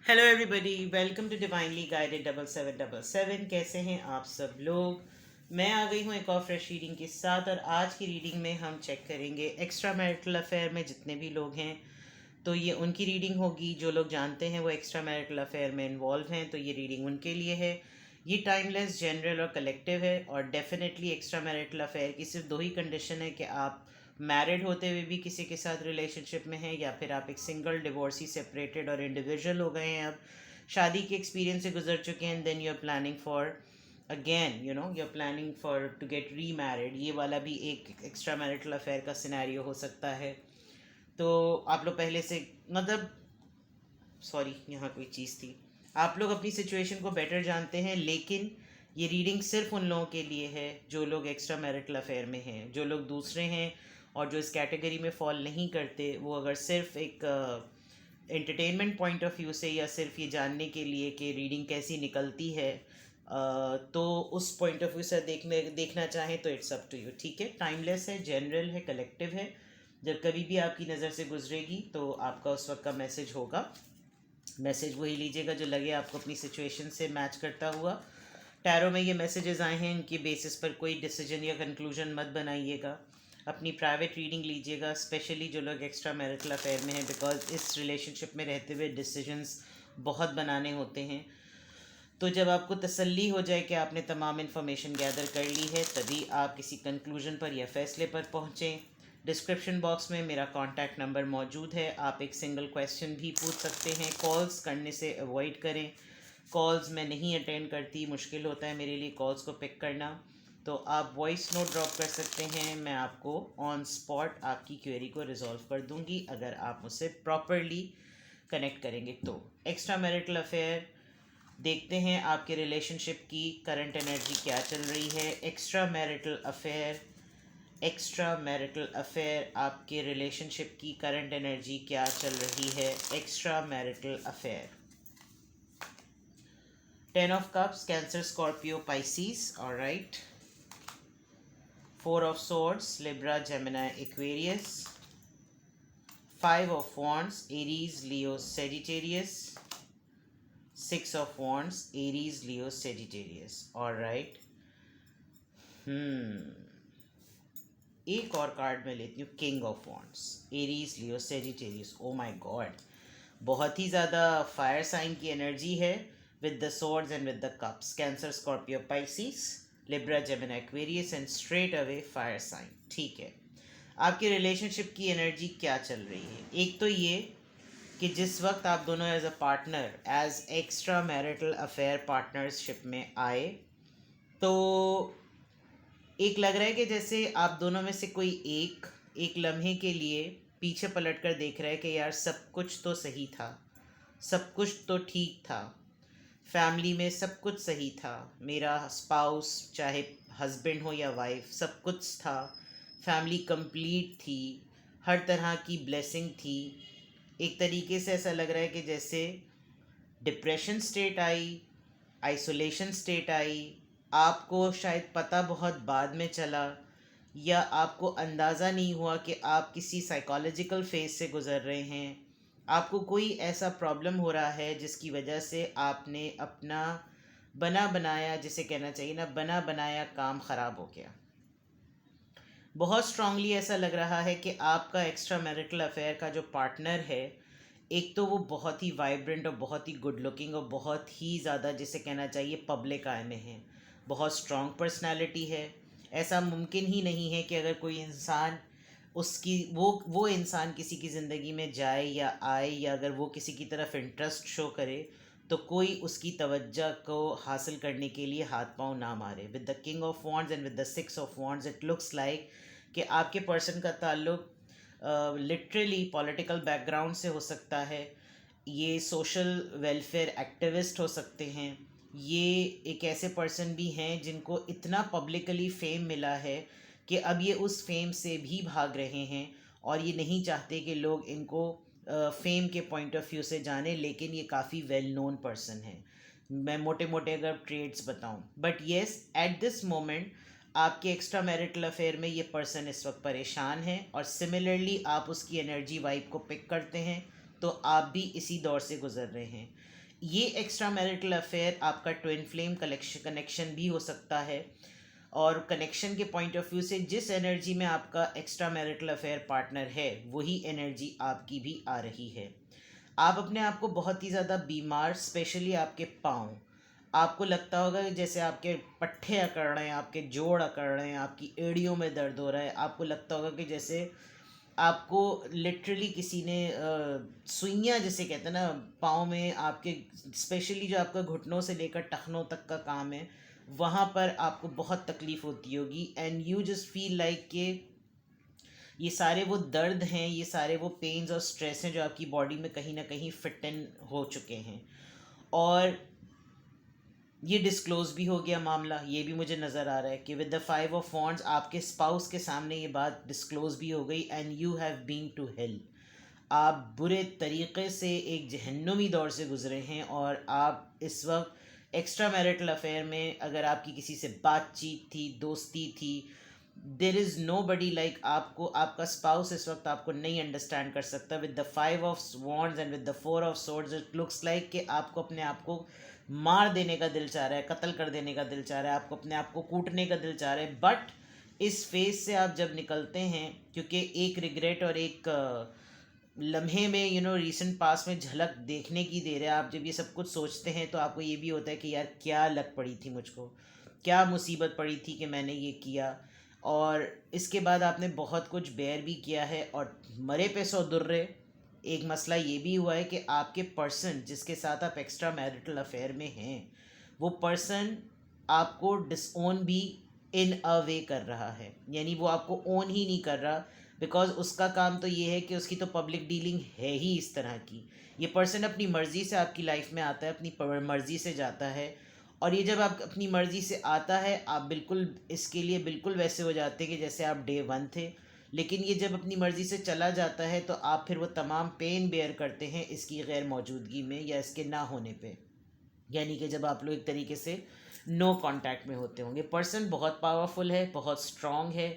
Hello everybody, welcome to divinely guided 7777। कैसे हैं आप सब लोग। मैं आ गई हूँ एक और फ्रेश रीडिंग के साथ, और आज की रीडिंग में हम चेक करेंगे एक्स्ट्रा मैरिटल अफेयर में जितने भी लोग हैं। तो ये उनकी रीडिंग होगी। जो लोग जानते हैं वो एक्स्ट्रा मैरिटल अफेयर में इन्वॉल्व हैं, तो ये रीडिंग उनके लिए है। ये टाइमलेस, जनरल और कलेक्टिव है। और डेफिनेटली एक्स्ट्रा मैरिटल अफेयर की सिर्फ दो ही कंडीशन है कि आप मैरिड होते हुए भी किसी के साथ रिलेशनशिप में हैं, या फिर आप एक सिंगल, डिवोर्सी, सेपरेटेड और इंडिविजुअल हो गए हैं, अब शादी के एक्सपीरियंस से गुजर चुके हैं, then you are planning for again, you are planning for to get remarried. ये वाला भी एक एक्स्ट्रा मैरिटल अफेयर का सिनेरियो हो सकता है। तो आप लोग पहले से, मतलब, सॉरी, यहाँ कोई चीज़ थी। आप लोग अपनी सिचुएशन को बेटर जानते हैं, लेकिन ये रीडिंग सिर्फ उन लोगों के लिए है जो लोग एक्स्ट्रा मैरिटल अफेयर में हैं। जो लोग दूसरे हैं और जो इस कैटेगरी में फॉल नहीं करते, वो अगर सिर्फ एक एंटरटेनमेंट पॉइंट ऑफ व्यू से, या सिर्फ ये जानने के लिए कि रीडिंग कैसी निकलती है, तो उस पॉइंट ऑफ व्यू से देखना चाहें तो इट्स अप टू यू। ठीक है, टाइमलेस है, जनरल है, कलेक्टिव है। जब कभी भी आपकी नज़र से गुजरेगी तो आपका उस वक्त का मैसेज होगा। मैसेज वही लीजिएगा जो लगे आपको अपनी सिचुएशन से मैच करता हुआ। टैरो में ये मैसेजेस आए हैं, इनकी बेसिस पर कोई डिसीजन या कंक्लूजन मत बनाइएगा। अपनी प्राइवेट रीडिंग लीजिएगा, स्पेशली जो लोग एक्स्ट्रा मैरिटल अफेयर में हैं, बिकॉज इस रिलेशनशिप में रहते हुए डिसीजंस बहुत बनाने होते हैं। तो जब आपको तसल्ली हो जाए कि आपने तमाम इन्फॉर्मेशन गैदर कर ली है, तभी आप किसी कंक्लूजन पर या फैसले पर पहुँचें। डिस्क्रिप्शन बॉक्स में मेरा कॉन्टैक्ट नंबर मौजूद है, आप एक सिंगल क्वेश्चन भी पूछ सकते हैं। कॉल्स करने से अवॉइड करें। कॉल्स मैं नहीं अटेंड करती, मुश्किल होता है मेरे लिए कॉल्स को पिक करना। तो आप वॉइस नोट ड्रॉप कर सकते हैं, मैं आपको ऑन स्पॉट आपकी क्वेरी को रिजॉल्व कर दूंगी अगर आप मुझसे प्रॉपरली कनेक्ट करेंगे। तो एक्स्ट्रा मैरिटल अफेयर देखते हैं, आपके रिलेशनशिप की करंट एनर्जी क्या चल रही है। Extra marital affair, extra marital affair, आपके रिलेशनशिप की करंट एनर्जी क्या चल रही है। Extra marital affair, 10 of Cups, Cancer, Scorpio, Pisces, alright. 4 of Swords, Libra, Gemini, Aquarius. 5 of Wands, Aries, Leo, Sagittarius. 6 of Wands, Aries, Leo, Sagittarius, alright. एक और card मैं लेती हूँ, king of wands, Aries, Leo, Sagittarius. Oh my god, बहुत ही ज़्यादा fire sign की energy है with the swords and with the cups. Cancer, Scorpio, Pisces, Libra, Gemini, Aquarius and straight away fire sign. ठीक है, आपकी रिलेशनशिप की energy क्या चल रही है। एक तो ये कि जिस वक्त आप दोनों as a partner, as extra marital affair partnership में आए, तो एक लग रहा है कि जैसे आप दोनों में से कोई एक लम्हे के लिए पीछे पलट कर देख रहा है कि यार सब कुछ तो सही था, सब कुछ तो ठीक था, फैमिली में सब कुछ सही था, मेरा स्पाउस चाहे हस्बैंड हो या वाइफ, सब कुछ था, फैमिली कंप्लीट थी, हर तरह की ब्लेसिंग थी। एक तरीके से ऐसा लग रहा है कि जैसे डिप्रेशन स्टेट आई, आइसोलेशन स्टेट आई। आपको शायद पता बहुत बाद में चला, या आपको अंदाज़ा नहीं हुआ कि आप किसी साइकोलॉजिकल फेज से गुज़र रहे हैं। आपको कोई ऐसा प्रॉब्लम हो रहा है जिसकी वजह से आपने अपना बना बनाया, जिसे कहना चाहिए ना, बना बनाया काम ख़राब हो गया। बहुत स्ट्रांगली ऐसा लग रहा है कि आपका एक्स्ट्रा मैरिटल अफेयर का जो पार्टनर है, एक तो वो बहुत ही वाइब्रेंट और बहुत ही गुड लुकिंग और बहुत ही ज़्यादा, जिसे कहना चाहिए, पब्लिक आय में है। बहुत स्ट्रॉन्ग पर्सनालिटी है। ऐसा मुमकिन ही नहीं है कि अगर कोई इंसान उसकी वो इंसान किसी की ज़िंदगी में जाए या आए, या अगर वो किसी की तरफ इंटरेस्ट शो करे, तो कोई उसकी तवज्जो को हासिल करने के लिए हाथ पांव ना मारे। With the king of wands and with the 6 of Wands, it looks like कि आपके पर्सन का ताल्लुक लिटरली पॉलिटिकल बैकग्राउंड से हो सकता है। ये सोशल वेलफेयर एक्टिविस्ट हो सकते हैं। ये एक ऐसे पर्सन भी हैं जिनको इतना पब्लिकली फेम मिला है कि अब ये उस फेम से भी भाग रहे हैं, और ये नहीं चाहते कि लोग इनको फेम के पॉइंट ऑफ व्यू से जाने, लेकिन ये काफ़ी वेल नोन पर्सन है। मैं मोटे मोटे अगर ट्रेड्स बताऊं, but yes, at this moment आपके एक्स्ट्रा मैरिटल अफेयर में ये पर्सन इस वक्त परेशान है, और सिमिलरली आप उसकी एनर्जी वाइब को पिक करते हैं। तो आप भी इसी दौर से गुजर रहे हैं। ये एक्स्ट्रा मैरिटल अफेयर आपका ट्विन फ्लेम कनेक्शन भी हो सकता है, और कनेक्शन के पॉइंट ऑफ व्यू से जिस एनर्जी में आपका एक्स्ट्रा मैरिटल अफेयर पार्टनर है वही एनर्जी आपकी भी आ रही है। आप अपने आप को बहुत ही ज़्यादा बीमार, स्पेशली आपके पाँव, आपको लगता होगा कि जैसे आपके पट्टे अकड़ रहे हैं, आपके जोड़ अकड़ रहे हैं, आपकी एड़ियों में दर्द हो रहा है, आपको लगता होगा कि जैसे आपको लिटरली किसी ने सुइयाँ जिसे कहते हैं ना पाँव में आपके, स्पेशली जो आपका घुटनों से लेकर टखनों तक का काम है, वहाँ पर आपको बहुत तकलीफ़ होती होगी। And you just feel like कि ये सारे वो दर्द हैं, ये सारे वो पेन्स और स्ट्रेस हैं जो आपकी बॉडी में कहीं ना कहीं फिट इन हो चुके हैं। और ये डिस्क्लोज भी हो गया मामला, ये भी मुझे नज़र आ रहा है कि विद द 5 ऑफ वॉन्ड्स आपके स्पाउस के सामने ये बात डिस्क्लोज भी हो गई, and you have been to hell. आप बुरे तरीक़े से एक जहन्नुमी दौर से गुजरे हैं, और आप इस वक्त एक्स्ट्रा मैरिटल अफेयर में अगर आपकी किसी से बातचीत थी, दोस्ती थी, there is nobody like आपको, आपका स्पाउस इस वक्त आपको नहीं अंडरस्टैंड कर सकता। With the 5 of wands and with the 4 of swords it looks like कि आपको अपने आप को मार देने का दिल चाह रहा है, कत्ल कर देने का दिल चाह रहा है, आपको अपने आप को कूटने का दिल चाह रहा है। बट इस फेज से आप जब निकलते हैं, क्योंकि एक रिग्रेट और एक लम्हे में रिसेंट पास में झलक देखने की दे रहे हैं, आप जब ये सब कुछ सोचते हैं तो आपको ये भी होता है कि यार क्या लग पड़ी थी मुझको, क्या मुसीबत पड़ी थी कि मैंने ये किया। और इसके बाद आपने बहुत कुछ बेयर भी किया है, और मरे पे सौ दुर्रे। एक मसला ये भी हुआ है कि आपके पर्सन जिसके साथ आप एक्स्ट्रा मैरिटल अफेयर में हैं, वो पर्सन आपको डिसओन भी इन अ वे कर रहा है, यानी वो आपको ओन ही नहीं कर रहा, बिकॉज उसका काम तो ये है कि उसकी तो पब्लिक डीलिंग है ही इस तरह की। ये पर्सन अपनी मर्ज़ी से आपकी लाइफ में आता है, अपनी मर्ज़ी से जाता है, और ये जब आप अपनी मर्ज़ी से आता है आप बिल्कुल इसके लिए बिल्कुल वैसे हो जाते हैं कि जैसे आप डे 1 थे। लेकिन ये जब अपनी मर्ज़ी से चला जाता है तो आप फिर वो तमाम पेन बेयर करते हैं इसकी गैर मौजूदगी में या इसके ना होने पे, यानी कि जब आप लोग एक तरीके से नो कांटेक्ट में होते होंगे। पर्सन बहुत पावरफुल है, बहुत स्ट्रॉन्ग है,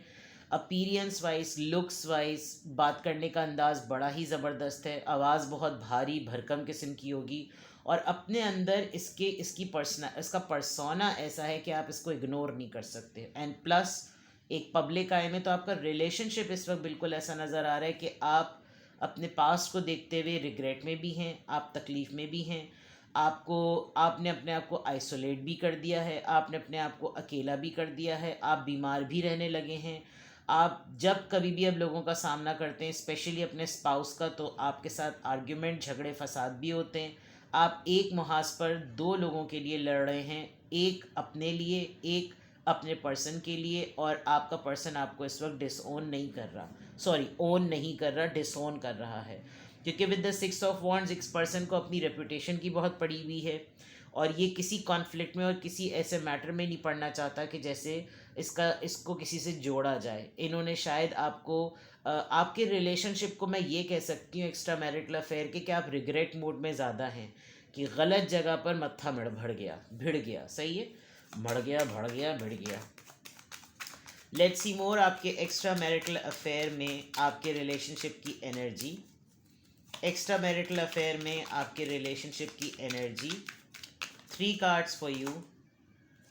अपीरियंस वाइज, लुक्स वाइज, बात करने का अंदाज़ बड़ा ही ज़बरदस्त है, आवाज़ बहुत भारी भरकम किस्म की होगी, और अपने अंदर इसका पर्सोना ऐसा है कि आप इसको इग्नोर नहीं कर सकते। एंड प्लस एक पब्लिक आई में तो आपका रिलेशनशिप इस वक्त बिल्कुल ऐसा नज़र आ रहा है कि आप अपने पास्ट को देखते हुए रिग्रेट में भी हैं, आप तकलीफ़ में भी हैं, आपने अपने आप को आइसोलेट भी कर दिया है, आपने अपने आप को अकेला भी कर दिया है, आप बीमार भी रहने लगे हैं। आप जब कभी भी अब लोगों का सामना करते हैं, स्पेशली अपने स्पाउस का, तो आपके साथ आर्ग्यूमेंट, झगड़े फसाद भी होते हैं। आप एक मुहाज पर 2 लोगों के लिए लड़ रहे हैं, एक अपने लिए, एक अपने पर्सन के लिए, और आपका पर्सन आपको इस वक्त डिसओन नहीं कर रहा, सॉरी ओन नहीं कर रहा, डिसओन कर रहा है। क्योंकि विद द 6 ऑफ वॉन्ड्स इस पर्सन को अपनी रेपुटेशन की बहुत पड़ी हुई है, और ये किसी कॉन्फ्लिक्ट में और किसी ऐसे मैटर में नहीं पड़ना चाहता कि जैसे इसको किसी से जोड़ा जाए। इन्होंने शायद आपके रिलेशनशिप को मैं ये कह सकती हूँ एक्स्ट्रा मैरिटल अफेयर के, कि आप रिग्रेट मूड में ज़्यादा हैं कि गलत जगह पर मत्था भिड़ गया, सही है, भिड़ गया। लेट्स सी मोर आपके एक्स्ट्रा मैरिटल अफेयर में आपके रिलेशनशिप की एनर्जी। एक्स्ट्रा मैरिटल अफेयर में आपके रिलेशनशिप की energy. 3 cards for you.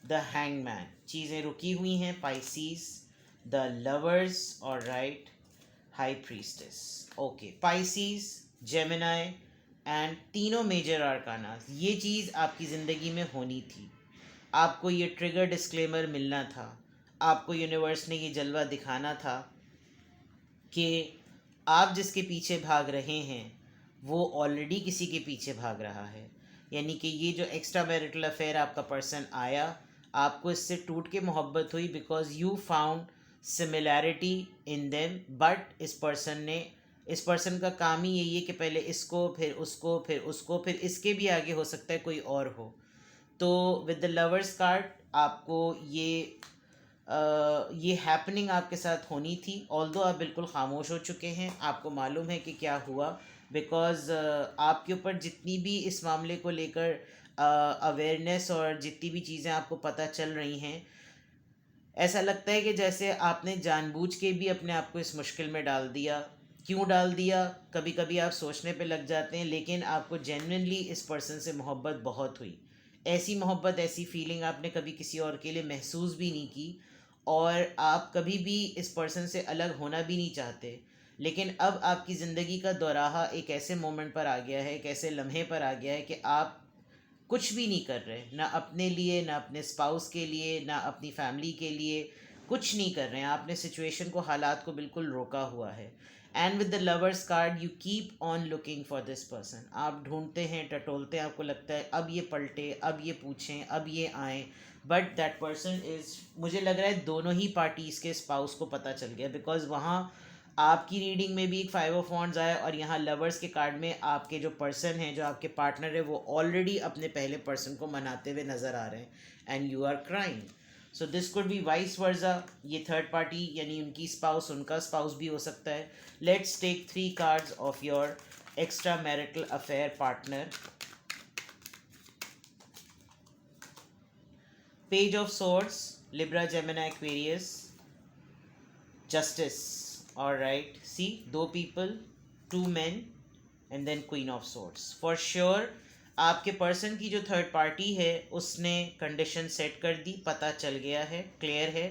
The hangman, चीज़ें रुकी हुई हैं, पाइसीज, द लवर्स, और right, high priestess. Okay, Pisces, Gemini and तीनों मेजर आर्काना, ये चीज़ आपकी ज़िंदगी में होनी थी। आपको ये ट्रिगर डिस्क्लेमर मिलना था, आपको यूनिवर्स ने ये जलवा दिखाना था कि आप जिसके पीछे भाग रहे हैं वो ऑलरेडी किसी के पीछे भाग रहा है। यानी कि ये जो एक्स्ट्रा मैरिटल अफेयर आपका पर्सन आया, आपको इससे टूट के मोहब्बत हुई because you found similarity in them. But इस पर्सन का काम ही यही है कि पहले इसको, फिर उसको, फिर उसको, फिर इसके भी आगे हो सकता है कोई और हो। तो विद द लवर्स कार्ड आपको ये हैपनिंग आपके साथ होनी थी, ऑल्दो आप बिल्कुल खामोश हो चुके हैं, आपको मालूम है कि क्या हुआ, बिकॉज़ आपके ऊपर जितनी भी इस मामले को लेकर अवेयरनेस और जितनी भी चीज़ें आपको पता चल रही हैं, ऐसा लगता है कि जैसे आपने जानबूझ के भी अपने आप को इस मुश्किल में डाल दिया। क्यों डाल दिया, कभी कभी आप सोचने पे लग जाते हैं, लेकिन आपको जेन्युइनली इस पर्सन से मोहब्बत बहुत हुई। ऐसी मोहब्बत, ऐसी फीलिंग आपने कभी किसी और के लिए महसूस भी नहीं की, और आप कभी भी इस पर्सन से अलग होना भी नहीं चाहते। लेकिन अब आपकी ज़िंदगी का दोराहा एक ऐसे मोमेंट पर आ गया है, एक ऐसे लम्हे पर आ गया है कि आप कुछ भी नहीं कर रहे, ना अपने लिए, ना अपने स्पाउस के लिए, ना अपनी फैमिली के लिए, कुछ नहीं कर रहे हैं। आपने सिचुएशन को, हालात को बिल्कुल रोका हुआ है। And with the lovers card you keep on looking for this person. आप ढूंढते हैं, टटोलते हैं, आपको लगता है अब ये पलटे, अब ये पूछें, अब ये आए, बट दैट पर्सन इज, मुझे लग रहा है दोनों ही पार्टीज के स्पाउस को पता चल गया, बिकॉज वहाँ आपकी रीडिंग में भी एक 5 ऑफ वॉन्ड्स आया, और यहाँ लवर्स के कार्ड में आपके जो पर्सन हैं, जो आपके पार्टनर है, वो ऑलरेडी अपने पहले पर्सन को मनाते हुए नज़र आ रहे हैं, and you are crying. So this could be vice versa. ये थर्ड पार्टी यानी उनकी स्पाउस, उनका स्पाउस भी हो सकता है। Let's take 3 cards of your extra marital affair partner. Page of swords, Libra, Gemini, Aquarius, justice. All right, see, 2 people, 2 men, and then Queen of Swords. For sure, आपके person की जो third party है उसने condition set कर दी, पता चल गया है, क्लियर है।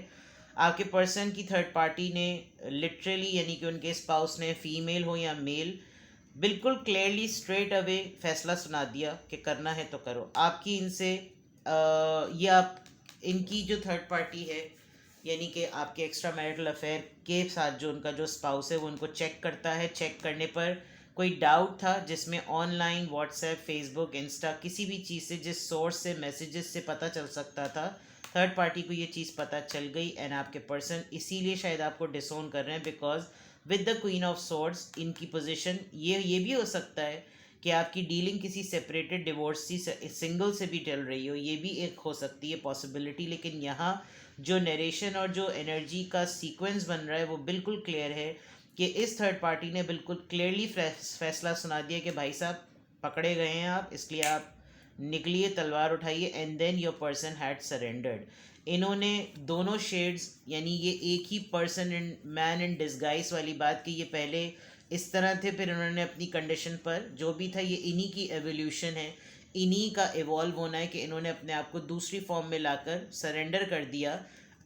आपके पर्सन की थर्ड पार्टी ने लिटरली, यानी कि उनके स्पाउस ने, फीमेल हो या मेल, बिल्कुल क्लियरली स्ट्रेट अवे फैसला सुना दिया कि करना है तो करो। आपकी इनसे ये आप, इनकी जो थर्ड पार्टी है, यानी कि आपके एक्स्ट्रा मैरिटल अफेयर के साथ जो उनका जो स्पाउस है, वो उनको चेक करता है। चेक करने पर कोई डाउट था, जिसमें ऑनलाइन व्हाट्सएप, फेसबुक, इंस्टा, किसी भी चीज़ से, जिस सोर्स से, मैसेजेस से पता चल सकता था, थर्ड पार्टी को ये चीज़ पता चल गई। एंड आपके पर्सन इसीलिए शायद आपको डिसोन कर रहे हैं, because with the queen of swords इनकी पोजीशन, ये भी हो सकता है कि आपकी डीलिंग किसी सेपरेटेड डिवोर्सी सिंगल से भी चल रही हो, ये भी एक हो सकती है पॉसिबिलिटी। लेकिन यहाँ जो नरेशन और जो एनर्जी का सीक्वेंस बन रहा है वो बिल्कुल क्लियर है कि इस थर्ड पार्टी ने बिल्कुल क्लियरली फैसला सुना दिया कि भाई साहब पकड़े गए हैं आप, इसलिए आप निकलिए, तलवार उठाइए। And then your person had surrendered. इन्होंने दोनों शेड्स, यानी ये एक ही person in man in disguise वाली बात की, ये पहले इस तरह थे, फिर उन्होंने अपनी कंडीशन पर जो भी था, ये इन्हीं की एवोल्यूशन है, इन्हीं का इवॉल्व होना है कि इन्होंने अपने आप को दूसरी फॉर्म में लाकर सरेंडर कर दिया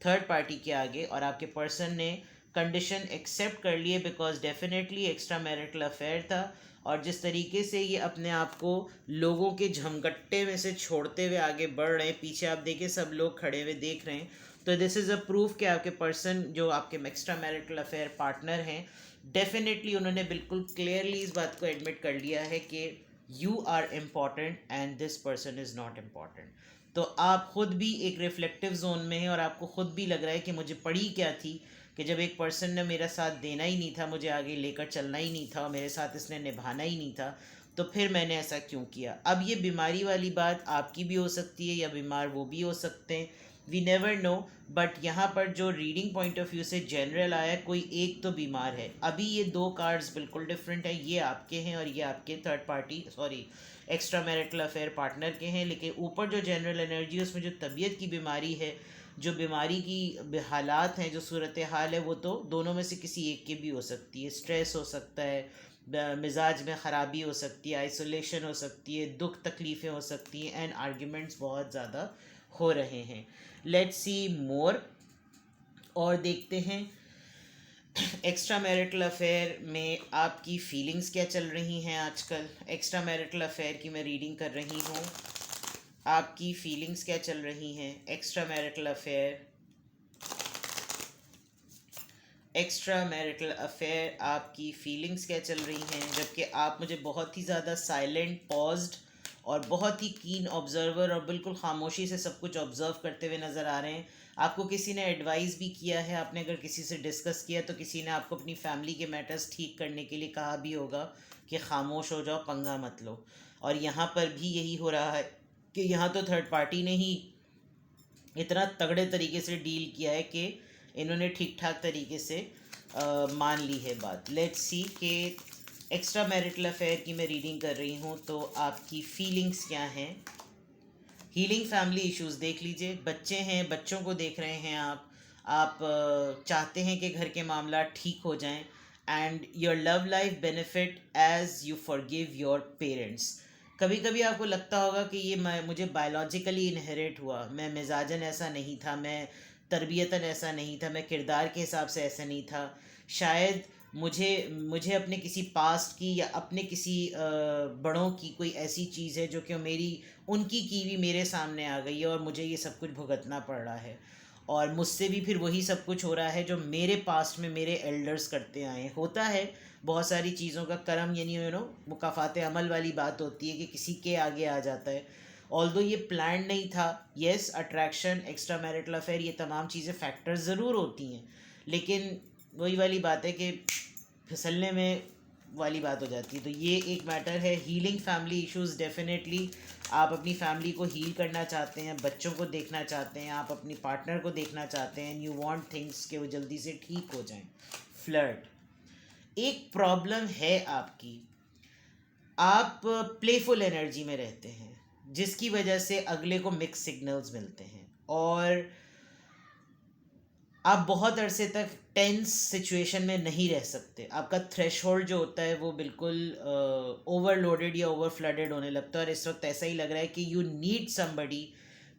थर्ड पार्टी के आगे, और आपके पर्सन ने कंडीशन एक्सेप्ट कर लिए, because definitely extra marital affair था। और जिस तरीके से ये अपने आप को लोगों के झमगट्टे में से छोड़ते हुए आगे बढ़ रहे हैं, पीछे आप देखिए सब लोग खड़े हुए देख रहे हैं, तो दिस इज़ अ प्रूफ कि आपके पर्सन, जो आपके एक्स्ट्रा मैरिटल अफेयर पार्टनर हैं, डेफिनेटली उन्होंने बिल्कुल क्लियरली इस बात को एडमिट कर लिया है कि you are important and this person is not important. तो आप खुद भी एक रिफ्लेक्टिव जोन में हैं, और आपको खुद भी लग रहा है कि मुझे पड़ी क्या थी, कि जब एक पर्सन ने मेरा साथ देना ही नहीं था, मुझे आगे लेकर चलना ही नहीं था, और मेरे साथ इसने निभाना ही नहीं था, तो फिर मैंने ऐसा क्यों किया। अब ये बीमारी वाली बात आपकी भी हो सकती है, या बीमार वो भी हो सकते हैं, वी नेवर नो। बट यहाँ पर जो रीडिंग पॉइंट ऑफ व्यू से जनरल आया, कोई एक तो बीमार है। अभी ये 2 कार्ड्स बिल्कुल डिफरेंट है, ये आपके हैं और ये आपके third party, sorry, extra marital affair partner के हैं। लेकिन ऊपर जो जनरल एनर्जी है, उसमें जो तबीयत की बीमारी है, जो बीमारी की हालात हैं, जो सूरत हाल है, वो तो दोनों में से किसी एक की भी हो सकती है। स्ट्रेस हो सकता है, मिजाज में ख़राबी हो सकती है, आइसोलेशन हो सकती है, दुख तकलीफ़ें हो सकती हैं, एंड आर्ग्यूमेंट्स बहुत ज़्यादा हो रहे हैं। लेट्स सी मोर, और देखते हैं एक्स्ट्रा मैरिटल अफेयर में आपकी फीलिंग्स क्या चल रही हैं आजकल। एक्स्ट्रा मैरिटल अफेयर की मैं रीडिंग कर रही हूँ, आपकी फीलिंग्स क्या चल रही हैं। Extra marital affair, extra marital affair, आपकी फीलिंग्स क्या चल रही हैं। जबकि आप मुझे बहुत ही ज़्यादा साइलेंट, पॉज्ड और बहुत ही कीन ऑब्जर्वर, और बिल्कुल खामोशी से सब कुछ ऑब्जर्व करते हुए नज़र आ रहे हैं। आपको किसी ने एडवाइस भी किया है, आपने अगर किसी से डिस्कस किया तो किसी ने आपको अपनी फैमिली के मैटर्स ठीक करने के लिए कहा भी होगा कि खामोश हो जाओ, पंगा मत लो। और यहाँ पर भी यही हो रहा है कि यहाँ तो थर्ड पार्टी ने ही इतना तगड़े तरीके से डील किया है कि इन्होंने ठीक ठाक तरीके से मान ली है बात। लेट्स सी कि एक्स्ट्रा मैरिटल अफेयर की मैं रीडिंग कर रही हूँ, तो आपकी फीलिंग्स क्या हैं। हीलिंग फैमिली इश्यूज़ देख लीजिए, बच्चे हैं, बच्चों को देख रहे हैं आप चाहते हैं कि घर के मामला ठीक हो जाएं, and your love life benefit as you forgive your parents. कभी कभी आपको लगता होगा कि ये मुझे बायोलॉजिकली इनहेरिट हुआ, मैं मिजाजन ऐसा नहीं था, मैं तरबियतन ऐसा नहीं था, मैं किरदार के हिसाब से ऐसा नहीं था. शायद मुझे मुझे अपने किसी पास्ट की या अपने किसी बड़ों की कोई ऐसी चीज़ है जो कि मेरी उनकी की भी मेरे सामने आ गई है और मुझे ये सब कुछ भुगतना पड़ रहा है. और मुझसे भी फिर वही सब कुछ हो रहा है जो मेरे पास्ट में मेरे एल्डर्स करते आए हैं. होता है बहुत सारी चीज़ों का करम, यानी मुकाफ़ात अमल वाली बात होती है कि किसी के आगे आ जाता है. ऑल्दो ये प्लान नहीं था. Yes, attraction, extra marital affair, ये तमाम चीज़ें फैक्टर्स ज़रूर होती हैं, लेकिन वही वाली बात है कि फिसलने में वाली बात हो जाती है. तो ये एक मैटर है. हीलिंग फैमिली इश्यूज, डेफिनेटली आप अपनी फैमिली को हील करना चाहते हैं, बच्चों को देखना चाहते हैं, आप अपनी पार्टनर को देखना चाहते हैं, यू वांट थिंग्स कि वो जल्दी से ठीक हो जाएं. फ्लर्ट एक प्रॉब्लम है आपकी. आप प्लेफुल एनर्जी में रहते हैं जिसकी वजह से अगले को मिक्स सिग्नल्स मिलते हैं और आप बहुत अरसे तक टेंस सिचुएशन में नहीं रह सकते. आपका थ्रेशोल्ड जो होता है वो बिल्कुल ओवरलोडेड या ओवर फ्लडेड होने लगता है और इस वक्त ऐसा ही लग रहा है कि यू नीड समबडी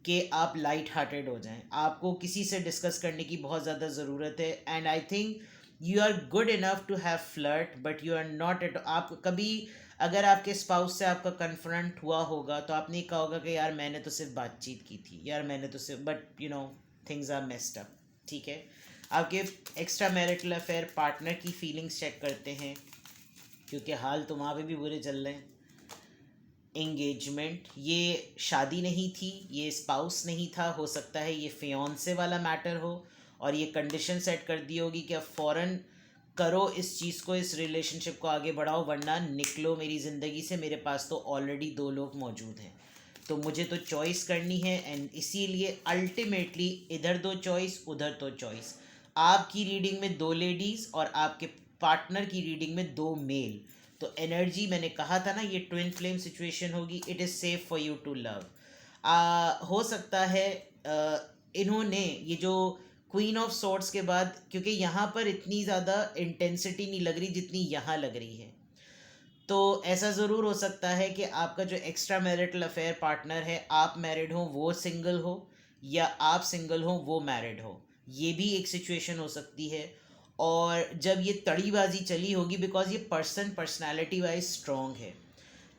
कि आप लाइट हार्टेड हो जाएं. आपको किसी से डिस्कस करने की बहुत ज़्यादा ज़रूरत है. And I think you are good enough to have flirt but you are not at. आप कभी अगर आपके स्पाउस से आपका कन्फ्रंट हुआ होगा तो आपने कहा होगा कि यार मैंने तो सिर्फ बातचीत की थी, यार मैंने तो सिर्फ, but things are messed up. ठीक है. आपके एक्स्ट्रा मैरिटल अफेयर पार्टनर की फीलिंग्स चेक करते हैं क्योंकि हाल तो वहाँ पे भी बुरे चल रहे हैं. एंगेजमेंट, ये शादी नहीं थी, ये स्पाउस नहीं था, हो सकता है ये फियांसे वाला मैटर हो और ये कंडीशन सेट कर दी होगी कि अब फ़ौरन करो इस चीज़ को, इस रिलेशनशिप को आगे बढ़ाओ वरना निकलो मेरी ज़िंदगी से, मेरे पास तो ऑलरेडी 2 लोग मौजूद हैं. तो मुझे तो चॉइस करनी है एंड इसीलिए अल्टीमेटली इधर 2 चॉइस उधर 2 चॉइस. आपकी रीडिंग में 2 लेडीज़ और आपके पार्टनर की रीडिंग में 2 मेल. तो एनर्जी मैंने कहा था ना ये ट्विन फ्लेम सिचुएशन होगी. It is safe for you to love. हो सकता है इन्होंने ये जो क्वीन ऑफ सॉर्ड्स के बाद, क्योंकि यहाँ पर इतनी ज़्यादा इंटेंसिटी नहीं लग रही जितनी यहाँ लग रही है, तो ऐसा ज़रूर हो सकता है कि आपका जो एक्स्ट्रा मैरिटल अफेयर पार्टनर है, आप मैरिड हो वो सिंगल हो या आप सिंगल हो वो मैरिड हो. ये भी एक सिचुएशन हो सकती है. और जब ये तड़ीबाजी चली होगी, बिकॉज ये पर्सन पर्सनालिटी वाइज स्ट्रॉन्ग है,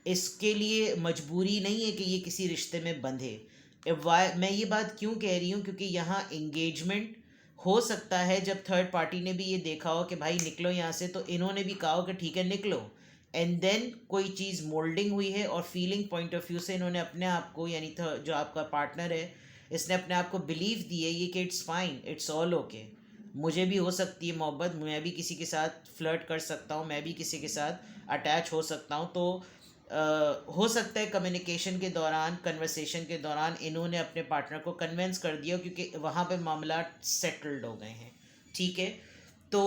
इसके लिए मजबूरी नहीं है कि ये किसी रिश्ते में बंधे. वाई मैं ये बात क्यों कह रही हूँ, क्योंकि यहाँ एंगेजमेंट हो सकता है जब थर्ड पार्टी ने भी ये देखा हो कि भाई निकलो यहाँ से, तो इन्होंने भी कहा हो कि ठीक है निकलो. एंड देन कोई चीज़ मोल्डिंग हुई है और फीलिंग पॉइंट ऑफ व्यू से इन्होंने अपने आप को, यानी जो आपका पार्टनर है, इसने अपने आप को बिलीव दी है ये कि it's fine, it's all okay, मुझे भी हो सकती है मोहब्बत, मैं भी किसी के साथ फ्लर्ट कर सकता हूँ, मैं भी किसी के साथ अटैच हो सकता हूँ. तो हो सकता है कम्युनिकेशन के दौरान, कन्वर्सेशन के दौरान इन्होंने अपने पार्टनर को कन्विंस कर दिया क्योंकि वहाँ पे मामला सेटल्ड हो गए हैं. ठीक है. तो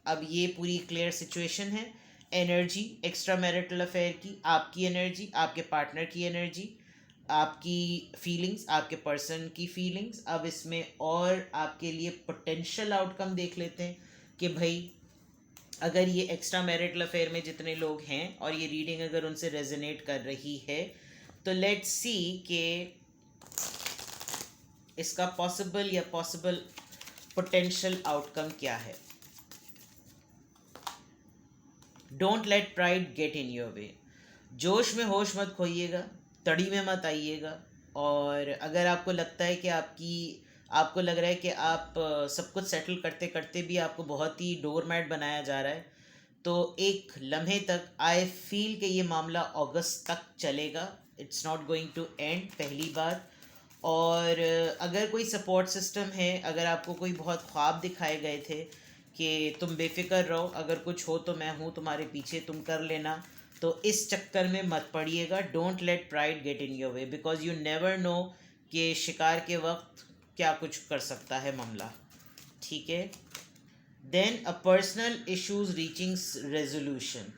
अब ये पूरी क्लियर सिचुएशन है. एनर्जी एक्स्ट्रा मैरिटल अफेयर की, आपकी एनर्जी, आपके पार्टनर की एनर्जी, आपकी फीलिंग्स, आपके पर्सन की फीलिंग्स. अब इसमें और आपके लिए पोटेंशियल आउटकम देख लेते हैं कि भाई अगर ये एक्स्ट्रा मैरिटल अफेयर में जितने लोग हैं और ये रीडिंग अगर उनसे रेजोनेट कर रही है तो लेट्स सी कि इसका पॉसिबल या पॉसिबल पोटेंशियल आउटकम क्या है. Don't let pride get in your वे. जोश में होश मत खोइएगा, तड़ी में मत आइएगा. और अगर आपको लगता है कि आपको लग रहा है कि आप सब कुछ सेटल करते करते भी आपको बहुत ही डोरमैट बनाया जा रहा है, तो एक लम्हे तक आई फील कि ये मामला अगस्त तक चलेगा. It's not going to end, पहली बात. और अगर कोई सपोर्ट सिस्टम है, अगर आपको कोई बहुत ख्वाब दिखाए गए थे कि तुम बेफिक्र रहो, अगर कुछ हो तो मैं हूँ तुम्हारे पीछे, तुम कर लेना, तो इस चक्कर में मत पड़िएगा. Don't let pride get in your way because you never know कि शिकार के वक्त क्या कुछ कर सकता है मामला. ठीक है. Then a personal issues reaching resolution.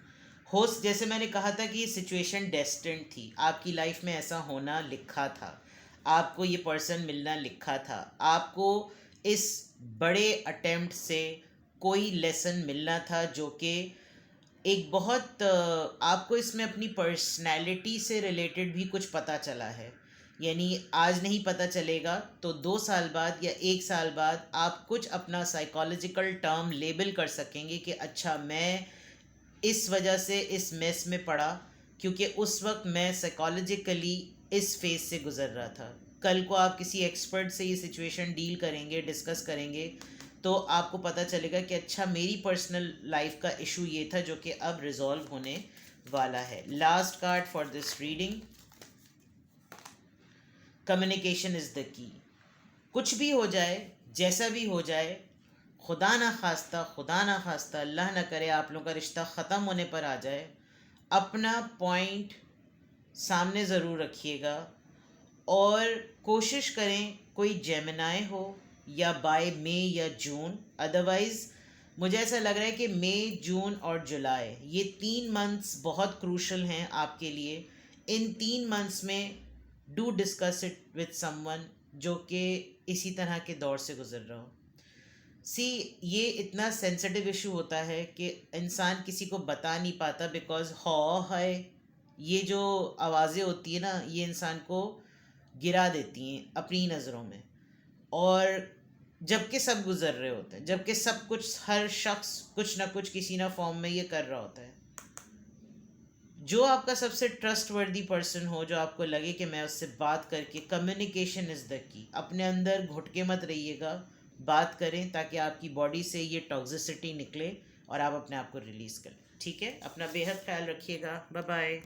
जैसे मैंने कहा था कि ये सिचुएशन डेस्टिन्ड थी, आपकी लाइफ में ऐसा होना लिखा था, आपको ये पर्सन मिलना लिखा था. आपको इस बड़े अटेम्प्ट से कोई लेसन मिलना था जो कि एक बहुत आपको इसमें अपनी पर्सनैलिटी से रिलेटेड भी कुछ पता चला है। यानी आज नहीं पता चलेगा तो 2 साल बाद या 1 साल बाद आप कुछ अपना साइकोलॉजिकल टर्म लेबल कर सकेंगे कि अच्छा मैं इस वजह से इस मेस में पड़ा क्योंकि उस वक्त मैं साइकोलॉजिकली इस फेज से गुज़र रहा था। कल को आप किसी एक्सपर्ट से ये सिचुएशन डील करेंगे, डिस्कस करेंगे, तो आपको पता चलेगा कि अच्छा मेरी पर्सनल लाइफ का इशू ये था जो कि अब रिजॉल्व होने वाला है। Last card for this reading, communication is the key. कुछ भी हो जाए, जैसा भी हो जाए, खुदा ना खास्ता अल्लाह ना करे आप लोगों का रिश्ता ख़त्म होने पर आ जाए, अपना पॉइंट सामने ज़रूर रखिएगा और कोशिश करें कोई जेमिनाई हो या बाय मई या जून। अदरवाइज़ मुझे ऐसा लग रहा है कि मई, जून और जुलाई ये 3 मंथ्स बहुत क्रूशल हैं आपके लिए। इन 3 मंथ्स में do discuss it with someone जो कि इसी तरह के दौर से गुजर रहा हो। सी, ये इतना सेंसिटिव इशू होता है कि इंसान किसी को बता नहीं पाता बिकॉज है ये जो आवाज़ें होती है ना, ये इंसान को गिरा देती हैं अपनी नज़रों में। और जबकि सब गुजर रहे होते हैं, जबकि सब कुछ, हर शख्स कुछ ना कुछ किसी ना फॉर्म में ये कर रहा होता है। जो आपका सबसे ट्रस्टवर्दी पर्सन हो, जो आपको लगे कि मैं उससे बात करके, कम्युनिकेशन इज़ द की। अपने अंदर घुटके मत रहिएगा, बात करें ताकि आपकी बॉडी से ये टॉक्सिसिटी निकले और आप अपने आप को रिलीज़ करें। ठीक है, अपना बेहद ख्याल रखिएगा। Bye bye.